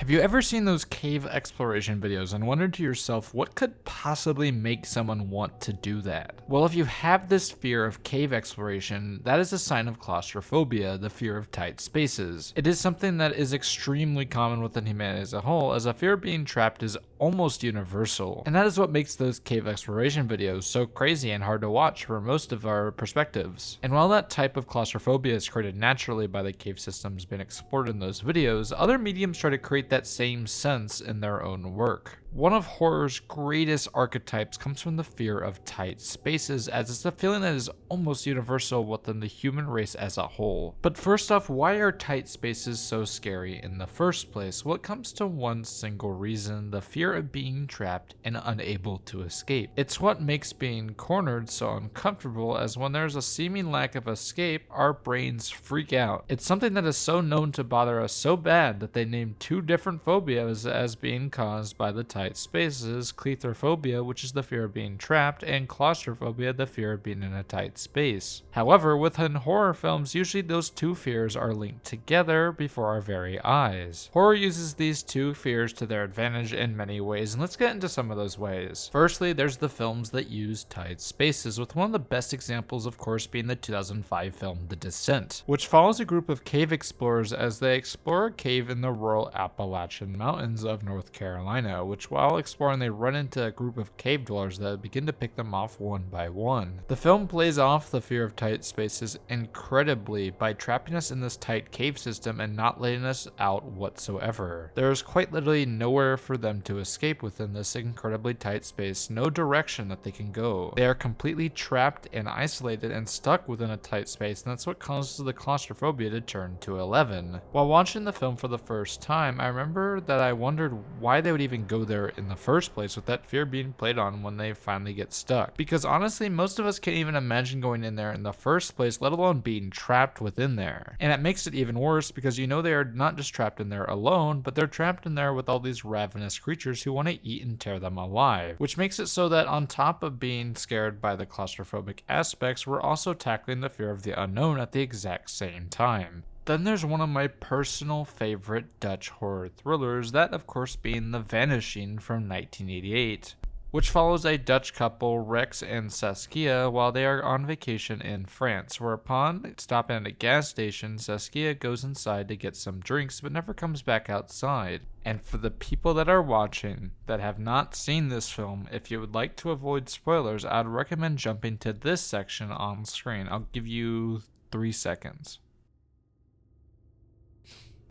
Have you ever seen those cave exploration videos and wondered to yourself what could possibly make someone want to do that? Well, if you have this fear of cave exploration, that is a sign of claustrophobia, the fear of tight spaces. It is something that is extremely common within humanity as a whole, as a fear of being trapped is almost universal. And that is what makes those cave exploration videos so crazy and hard to watch for most of our perspectives. And while that type of claustrophobia is created naturally by the cave systems being explored in those videos, other mediums try to create that same sense in their own work. One of horror's greatest archetypes comes from the fear of tight spaces, as it's a feeling that is almost universal within the human race as a whole. But first off, why are tight spaces so scary in the first place? Well, it comes to one single reason: the fear of being trapped and unable to escape. It's what makes being cornered so uncomfortable, as when there's a seeming lack of escape, our brains freak out. It's something that is so known to bother us so bad that they named two different phobias as being caused by the tight spaces: cleithrophobia, which is the fear of being trapped, and claustrophobia, the fear of being in a tight space. However, within horror films, usually those two fears are linked together before our very eyes. Horror uses these two fears to their advantage in many ways, and let's get into some of those ways. Firstly, there's the films that use tight spaces, with one of the best examples of course being the 2005 film The Descent, which follows a group of cave explorers as they explore a cave in the rural Appalachian Mountains of North Carolina, which while exploring they run into a group of cave dwellers that begin to pick them off one by one. The film plays off the fear of tight spaces incredibly by trapping us in this tight cave system and not letting us out whatsoever. There is quite literally nowhere for them to escape within this incredibly tight space, no direction that they can go. They are completely trapped and isolated and stuck within a tight space, and that's what causes the claustrophobia to turn to 11. While watching the film for the first time, I remember that I wondered why they would even go there in the first place, with that fear being played on when they finally get stuck. Because honestly, most of us can't even imagine going in there in the first place, let alone being trapped within there. And it makes it even worse because you know they are not just trapped in there alone, but they're trapped in there with all these ravenous creatures who want to eat and tear them alive. Which makes it so that on top of being scared by the claustrophobic aspects, we're also tackling the fear of the unknown at the exact same time. Then there's one of my personal favorite Dutch horror thrillers, that of course being The Vanishing from 1988, which follows a Dutch couple, Rex and Saskia, while they are on vacation in France, where upon stopping at a gas station, Saskia goes inside to get some drinks but never comes back outside. And for the people that are watching that have not seen this film, if you would like to avoid spoilers, I'd recommend jumping to this section on screen. I'll give you 3 seconds.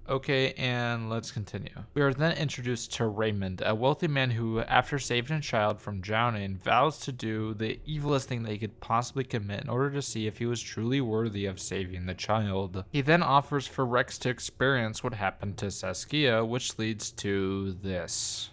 Okay, and let's continue. We are then introduced to Raymond, a wealthy man who, after saving a child from drowning, vows to do the evilest thing that he could possibly commit in order to see if he was truly worthy of saving the child. He then offers for Rex to experience what happened to Saskia, which leads to this.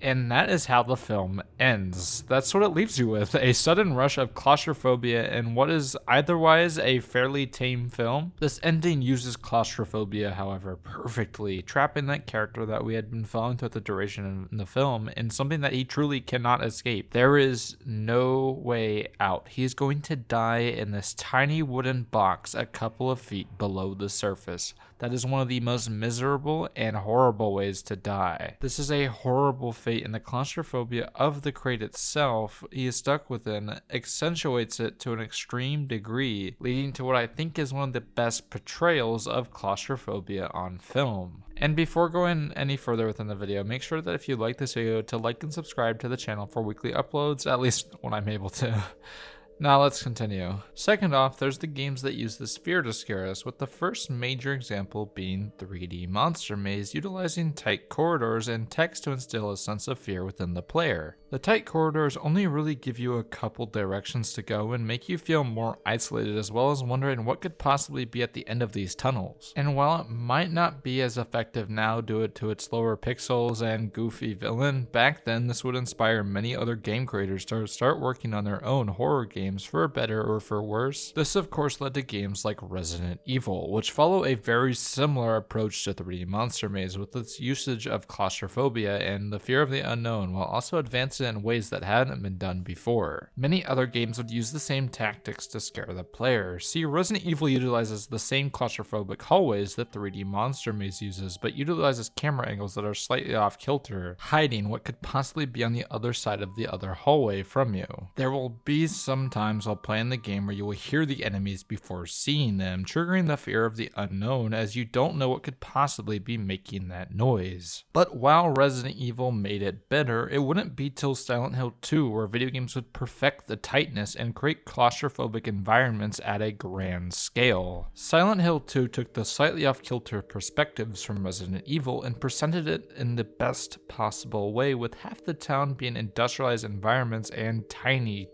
And that is how the film ends. That's what it leaves you with: a sudden rush of claustrophobia in what is otherwise a fairly tame film. This ending uses claustrophobia, however, perfectly, trapping that character that we had been following throughout the duration in the film in something that he truly cannot escape. There is no way out. He is going to die in this tiny wooden box a couple of feet below the surface. That is one of the most miserable and horrible ways to die. This is a horrible fate, and the claustrophobia of the crate itself he is stuck within accentuates it to an extreme degree, leading to what I think is one of the best portrayals of claustrophobia on film. And before going any further within the video, make sure that if you like this video to like and subscribe to the channel for weekly uploads, at least when I'm able to. Now let's continue. Second off, there's the games that use this fear to scare us, with the first major example being 3D Monster Maze, utilizing tight corridors and text to instill a sense of fear within the player. The tight corridors only really give you a couple directions to go and make you feel more isolated, as well as wondering what could possibly be at the end of these tunnels. And while it might not be as effective now due to its lower pixels and goofy villain, back then this would inspire many other game creators to start working on their own horror games games for better or for worse. This of course led to games like Resident Evil, which follow a very similar approach to 3D Monster Maze with its usage of claustrophobia and the fear of the unknown, while also advancing in ways that hadn't been done before. Many other games would use the same tactics to scare the player. See, Resident Evil utilizes the same claustrophobic hallways that 3D Monster Maze uses, but utilizes camera angles that are slightly off kilter, hiding what could possibly be on the other side of the other hallway from you. There will be some times while playing the game where you will hear the enemies before seeing them, triggering the fear of the unknown as you don't know what could possibly be making that noise. But while Resident Evil made it better, it wouldn't be till Silent Hill 2 where video games would perfect the tightness and create claustrophobic environments at a grand scale. Silent Hill 2 took the slightly off kilter perspectives from Resident Evil and presented it in the best possible way, with half the town being industrialized environments and tiny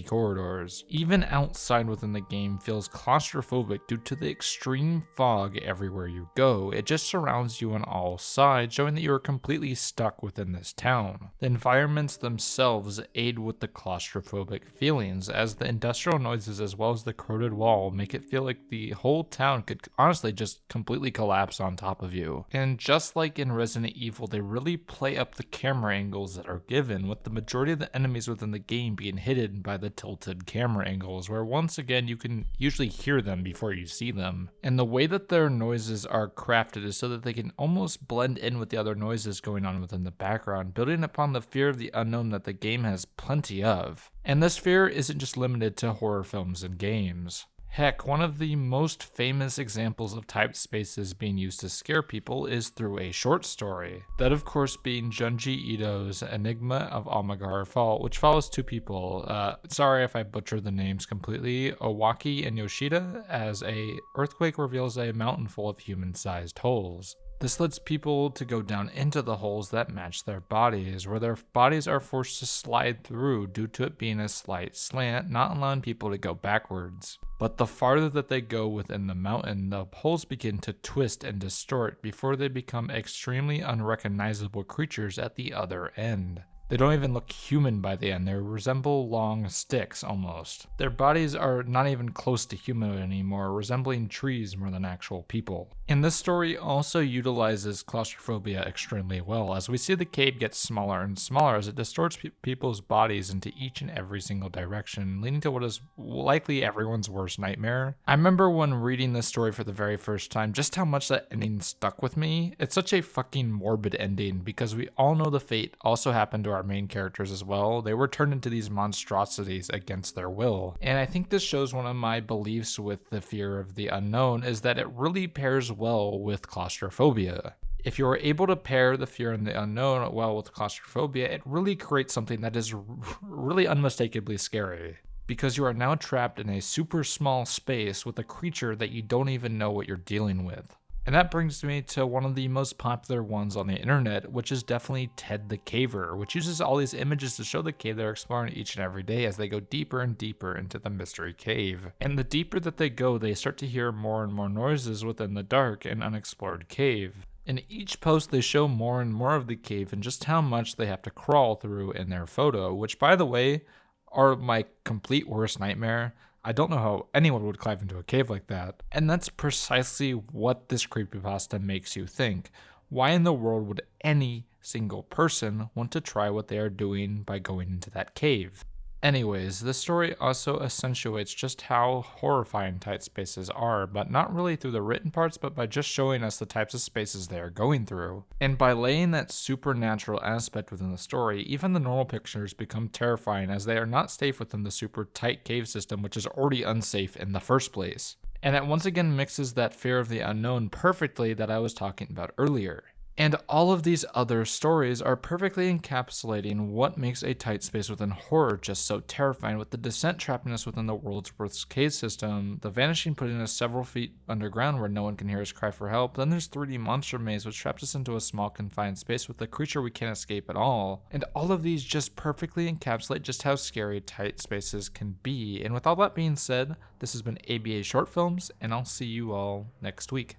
corridors. Even outside within the game feels claustrophobic due to the extreme fog everywhere you go. It just surrounds you on all sides, showing that you are completely stuck within this town. The environments themselves aid with the claustrophobic feelings, as the industrial noises as well as the corroded wall make it feel like the whole town could honestly just completely collapse on top of you. And just like in Resident Evil, they really play up the camera angles that are given, with the majority of the enemies within the game being hidden by the tilted camera angles, where once again you can usually hear them before you see them. And the way that their noises are crafted is so that they can almost blend in with the other noises going on within the background, building upon the fear of the unknown that the game has plenty of. And this fear isn't just limited to horror films and games. Heck, one of the most famous examples of typed spaces being used to scare people is through a short story. That of course being Junji Ito's Enigma of Alagar Fall, which follows two people, sorry if I butchered the names completely, Owaki and Yoshida, as a earthquake reveals a mountain full of human-sized holes. This lets people to go down into the holes that match their bodies, where their bodies are forced to slide through due to it being a slight slant, not allowing people to go backwards. But the farther that they go within the mountain, the holes begin to twist and distort before they become extremely unrecognizable creatures at the other end. They don't even look human by the end, they resemble long sticks almost. Their bodies are not even close to human anymore, resembling trees more than actual people. And this story also utilizes claustrophobia extremely well, as we see the cave get smaller and smaller as it distorts people's bodies into each and every single direction, leading to what is likely everyone's worst nightmare. I remember when reading this story for the very first time, just how much that ending stuck with me. It's such a fucking morbid ending, because we all know the fate also happened to our main characters as well. They were turned into these monstrosities against their will. And I think this shows one of my beliefs with the fear of the unknown is that it really pairs well with claustrophobia. If you are able to pair the fear and the unknown well with claustrophobia, it really creates something that is really unmistakably scary, because you are now trapped in a super small space with a creature that you don't even know what you're dealing with. And that brings me to one of the most popular ones on the internet, which is definitely Ted the Caver, which uses all these images to show the cave they're exploring each and every day as they go deeper and deeper into the mystery cave. And the deeper that they go, they start to hear more and more noises within the dark and unexplored cave. In each post, they show more and more of the cave and just how much they have to crawl through in their photo, which, by the way, are my complete worst nightmare. I don't know how anyone would climb into a cave like that. And that's precisely what this creepypasta makes you think. Why in the world would any single person want to try what they are doing by going into that cave? Anyways, this story also accentuates just how horrifying tight spaces are, but not really through the written parts, but by just showing us the types of spaces they are going through. And by laying that supernatural aspect within the story, even the normal pictures become terrifying as they are not safe within the super tight cave system, which is already unsafe in the first place. And it once again mixes that fear of the unknown perfectly that I was talking about earlier. And all of these other stories are perfectly encapsulating what makes a tight space within horror just so terrifying, with the descent trappedness within the world's worst cave system, the vanishing putting us several feet underground where no one can hear us cry for help, then there's 3D Monster Maze which traps us into a small confined space with a creature we can't escape at all. And all of these just perfectly encapsulate just how scary tight spaces can be. And with all that being said, this has been ABA Short Films, and I'll see you all next week.